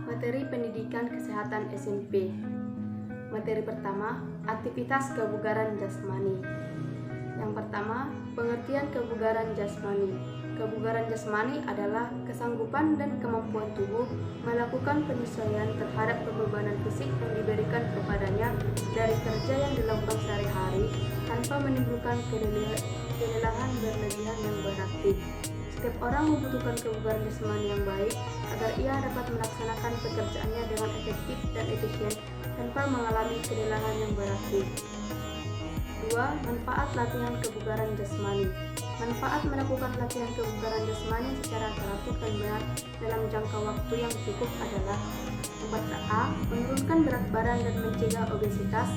Materi pendidikan kesehatan SMP. Materi pertama, aktivitas kebugaran jasmani. Yang pertama, pengertian kebugaran jasmani. Kebugaran jasmani adalah kesanggupan dan kemampuan tubuh melakukan penyesuaian terhadap kebebanan fisik yang diberikan kepadanya dari kerja yang dilakukan sehari-hari tanpa menimbulkan kelelahan berlebihan yang berarti. Setiap orang membutuhkan kebugaran jasmani yang baik agar ia dapat melaksanakan pekerjaannya dengan efektif dan efisien tanpa mengalami kelelahan yang berarti. 2. Manfaat latihan kebugaran jasmani. Manfaat melakukan latihan kebugaran jasmani secara teratur dan benar dalam jangka waktu yang cukup adalah 4A. Menurunkan berat badan dan mencegah obesitas,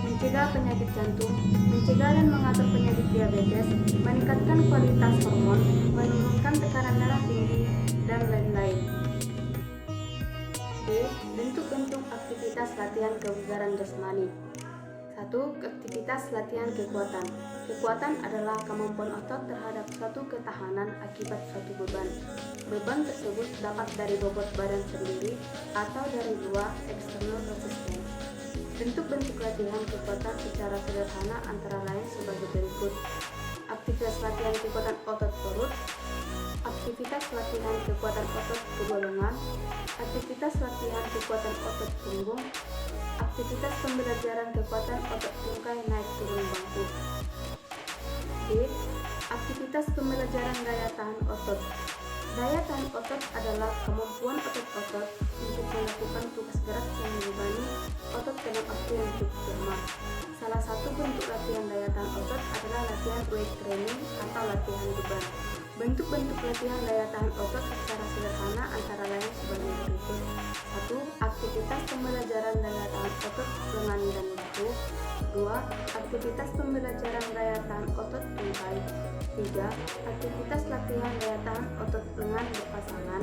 mencegah penyakit jantung, mencegah dan mengatur penyakit diabetes, meningkatkan kualitas hormon, menurunkan tekanan darah tinggi, dan lain-lain. B. Bentuk-bentuk aktivitas latihan kebugaran jasmani. 1. Aktivitas latihan kekuatan. Kekuatan adalah kemampuan otot terhadap suatu ketahanan akibat suatu beban. Beban tersebut dapat dari bobot badan sendiri atau dari luar external resistance. Bentuk-bentuk latihan kekuatan secara sederhana antara lain sebagai berikut. Aktivitas latihan kekuatan otot perut, aktivitas latihan kekuatan otot kedua lengan, aktivitas latihan kekuatan otot punggung, aktivitas pembelajaran kekuatan otot tungkai naik turun bangku. D. Aktivitas pembelajaran daya tahan otot. Daya tahan otot adalah kemampuan otot-otot untuk melakukan tugas berat yang membebani otot dalam waktu yang cukup lama. Salah satu bentuk latihan daya tahan otot adalah latihan weight training atau latihan beban. Bentuk-bentuk latihan daya tahan otot secara sederhana antara lain sebagai berikut. 1. Aktivitas pembelajaran daya tahan otot lengan dan bahu. 2. Aktivitas pembelajaran daya tahan otot tungkai. 3. Aktivitas latihan daya tahan otot lengan berpasangan.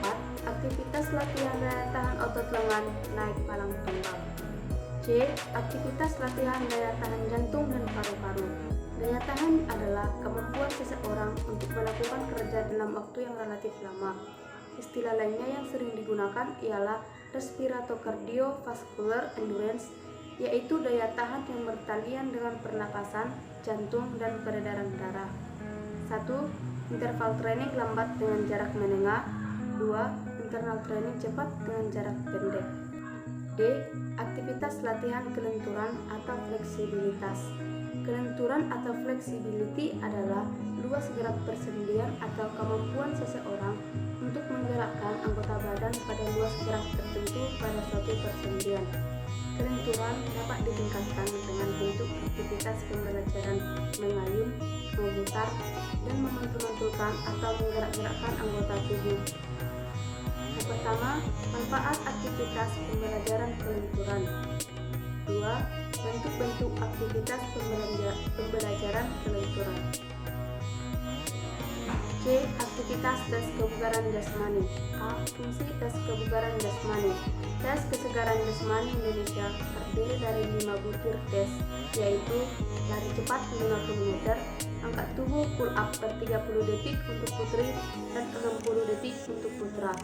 4. Aktivitas latihan daya tahan otot lengan naik palang tunggal. C. Aktivitas latihan daya tahan jantung dan paru-paru. Daya tahan adalah kemampuan seseorang untuk melakukan kerja dalam waktu yang relatif lama. Istilah lainnya yang sering digunakan ialah respiratocardiovascular endurance, yaitu daya tahan yang bertalian dengan pernapasan, jantung, dan peredaran darah. 1. Interval training lambat dengan jarak menengah. 2. Internal training cepat dengan jarak pendek. D. Aktivitas latihan kelenturan atau fleksibilitas. Kelenturan atau flexibility adalah luas gerak persendian atau kemampuan seseorang untuk menggerakkan anggota badan pada luas gerak tertentu pada suatu persendian. Kelenturan dapat ditingkatkan dengan bentuk aktivitas pembelajaran mengayun, memutar, dan memantul-mantulkan atau menggerak-gerakkan anggota tubuh. Yang pertama, manfaat aktivitas pembelajaran kelenturan. 2. Bentuk-bentuk aktivitas pembelajaran kelenturan. C. Aktivitas tes kebugaran jasmani. A. Fungsi tes kebugaran jasmani. Tes kesegaran jasmani Indonesia terdiri dari 5 butir tes, yaitu lari cepat 50 meter, angkat tubuh pull up per 30 detik untuk putri dan 60 detik untuk putra,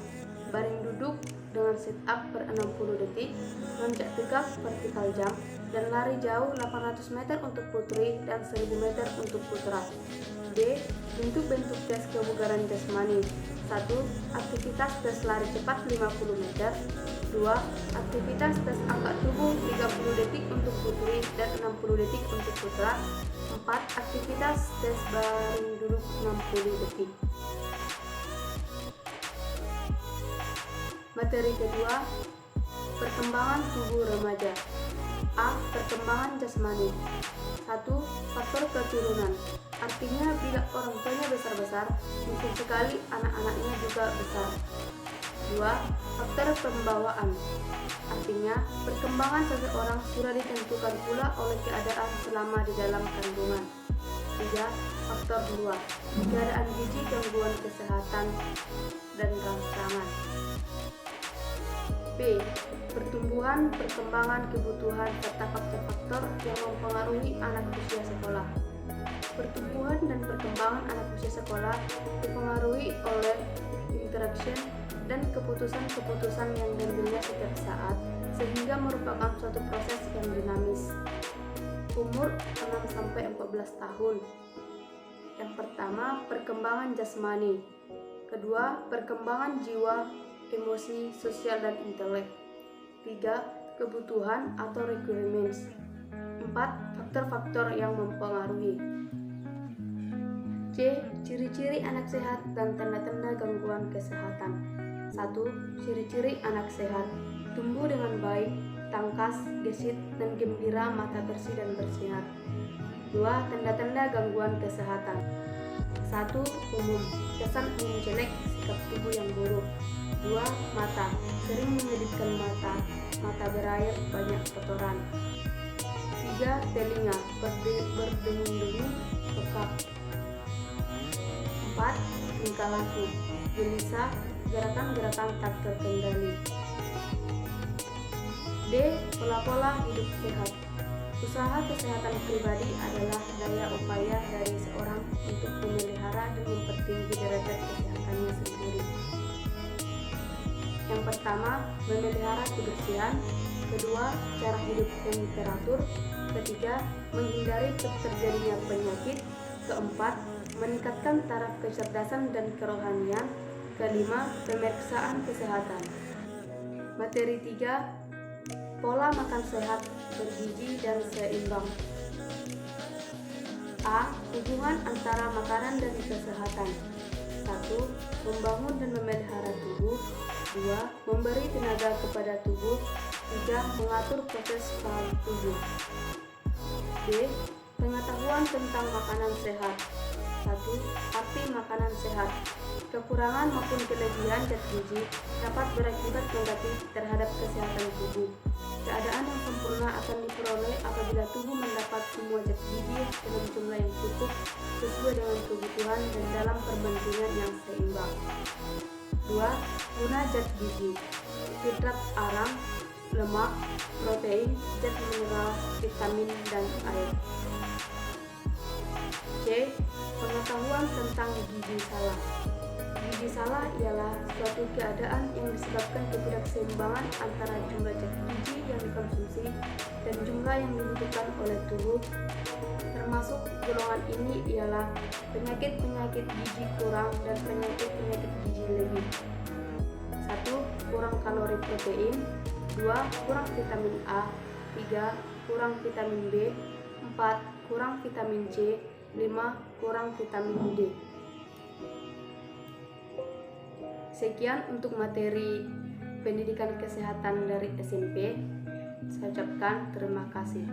baring duduk dengan sit up per 60 detik, loncat tegak vertikal jump, dan lari jauh 800 meter untuk putri dan 1000 meter untuk putra. D. Bentuk-bentuk tes kebugaran jasmani. 1. Aktivitas tes lari cepat 50 meter. 2. Aktivitas tes angkat tubuh 30 detik untuk putri dan 60 detik untuk putra. 4. Aktivitas tes baring duduk 60 detik. Materi kedua, perkembangan tubuh remaja. A. Perkembangan jasmani. 1. Faktor keturunan. Artinya bila orang tuanya besar-besar, mungkin sekali anak-anaknya juga besar. 2. Faktor pembawaan. Artinya perkembangan seseorang sudah ditentukan pula oleh keadaan selama di dalam kandungan. 3. Faktor 2. Keadaan gizi, gangguan kesehatan, dan rangsangan. B. Pertumbuhan, perkembangan, kebutuhan, serta faktor-faktor yang mempengaruhi anak usia sekolah. Pertumbuhan dan perkembangan anak usia sekolah dipengaruhi oleh interaction dan keputusan-keputusan yang diambilnya setiap saat, sehingga merupakan suatu proses yang dinamis. Umur 6-14 tahun. Yang pertama, perkembangan jasmani. Kedua, perkembangan jiwa, emosi, sosial, dan intelek. 3. Kebutuhan atau requirements. 4. Faktor-faktor yang mempengaruhi. C. Ciri-ciri anak sehat dan tanda-tanda gangguan kesehatan. 1. Ciri-ciri anak sehat: tumbuh dengan baik, tangkas, gesit, dan gembira, mata bersih dan bersinar. 2. Tanda-tanda gangguan kesehatan. 1. Umum: kesan umum jelek, sikap tubuh yang buruk. 2. Mata: sering menyedihkan mata, mata berair, banyak kotoran. 3. Telinga: berdengung-dengung, pekak. 4. Tingkah laku: gelisah, gerakan-gerakan tak terkendali. D. Pola-pola hidup sehat. Usaha kesehatan pribadi adalah daya upaya dari seorang untuk memelihara dan mempertinggi derajat kesehatannya sendiri. Yang pertama, memelihara kebersihan. Kedua, cara hidup yang teratur. Ketiga, menghindari terjadinya penyakit. Keempat, meningkatkan taraf kecerdasan dan kerohanian. Kelima, pemeriksaan kesehatan. Materi 3, pola makan sehat, bergizi, dan seimbang. A. Hubungan antara makanan dan kesehatan. 1. Membangun dan memelihara tubuh. 2. Memberi tenaga kepada tubuh. 3. Mengatur proses fase tubuh. B. Pengetahuan tentang makanan sehat. 1. Arti makanan sehat. Kekurangan maupun kelebihan zat gizi dapat berakibat negatif terhadap kesehatan tubuh. Keadaan yang sempurna akan diperoleh apabila tubuh mendapat semua zat gizi dalam jumlah yang cukup, sesuai dengan kebutuhan dan dalam perbandingan yang seimbang. 2. Guna zat gizi: hidrat arang, lemak, protein, zat mineral, vitamin, dan air. C. Pengetahuan tentang gizi salah. Gizi salah ialah suatu keadaan yang disebabkan ketidakseimbangan antara jumlah zat gizi yang dikonsumsi dan jumlah yang dibutuhkan oleh tubuh. Termasuk golongan ini ialah penyakit-penyakit gizi kurang dan penyakit-penyakit gizi lebih. 1. Kurang kalori protein. 2. Kurang vitamin A. 3. Kurang vitamin B. 4. Kurang vitamin C. 5. Kurang vitamin D. Sekian untuk materi pendidikan kesehatan dari SMP. Saya ucapkan terima kasih.